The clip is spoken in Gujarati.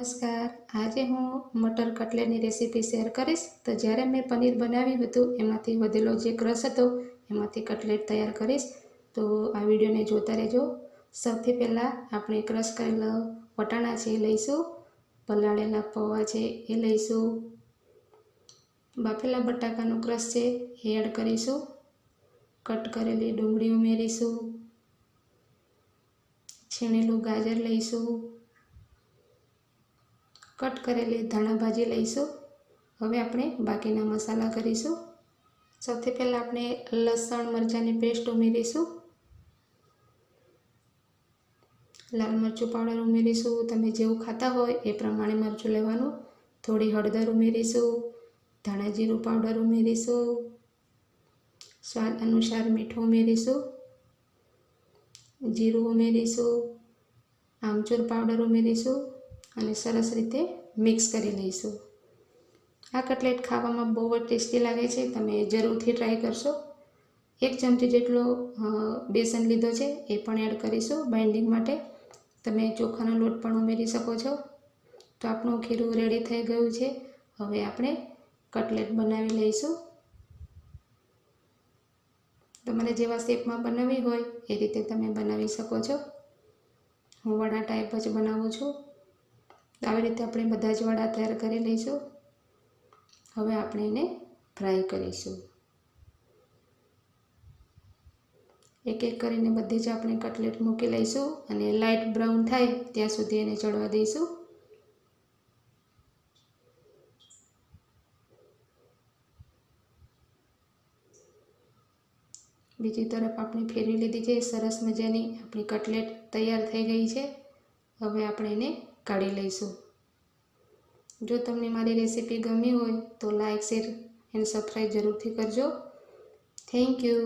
નમસ્કાર, આજે હું મટર કટલેટની રેસીપી શેર કરીશ। તો જ્યારે મેં પનીર બનાવ્યું હતું એમાંથી વધેલો જે ક્રશ હતો એમાંથી કટલેટ તૈયાર કરીશ। તો આ વિડીયોને જોતા રહેજો। સૌથી પહેલાં આપણે ક્રશ કરેલા વટાણા છે એ લઈશું, પલાળેલા પૌવા છે એ લઈશું, બાફેલા બટાકાનું ક્રશ છે એ એડ કરીશું, કટ કરેલી ડુંગળી ઉમેરીશું, છીણેલું ગાજર લઈશું, કટ કરેલી ધાણા ભાજી લઈશું। હવે આપણે બાકીના મસાલા કરીશું। સૌથી પહેલાં આપણે લસણ મરચાંની પેસ્ટ ઉમેરીશું, લાલ મરચું પાવડર ઉમેરીશું, તમે જેવું ખાતા હોય એ પ્રમાણે મરચું લેવાનું, થોડી હળદર ઉમેરીશું, ધાણા જીરું પાવડર ઉમેરીશું, સ્વાદ અનુસાર મીઠું ઉમેરીશું, જીરું ઉમેરીશું, આમચૂર પાવડર ઉમેરીશું અને સરસ રીતે મિક્સ કરી લઈશું। આ કટલેટ ખાવામાં બહુ જ ટેસ્ટી લાગે છે, તમે જરૂરથી ટ્રાય કરશો। 1 ચમચી જેટલો બેસન લીધો છે એ પણ એડ કરીશું બાઇન્ડિંગ માટે। તમે ચોખાનો લોટ પણ ઉમેરી શકો છો। તો આપણું ખીરું રેડી થઈ ગયું છે। હવે આપણે કટલેટ બનાવી લઈશું। તમારે જેવા શેપમાં બનાવવી હોય એ રીતે તમે બનાવી શકો છો। હું વડા ટાઈપ જ બનાવું છું। આવી રીતે આપણે બધા જ વડા તૈયાર કરી લઈશું। હવે આપણે એને ફ્રાય કરીશું। એક એક કરીને બધી જ આપણે કટલેટ મૂકી લઈશું અને લાઇટ બ્રાઉન થાય ત્યાં સુધી એને ચડવા દઈશું। બીજી તરફ આપણે ફેરવી લીધી છે। સરસ મજાની આપણી કટલેટ તૈયાર થઈ ગઈ છે। હવે આપણે એને કાઢી લઈશું। જો તમને મારી રેસીપી ગમી હોય તો લાઇક, શેર એન્ડ સબસ્ક્રાઈબ જરૂરથી કરજો। Thank you.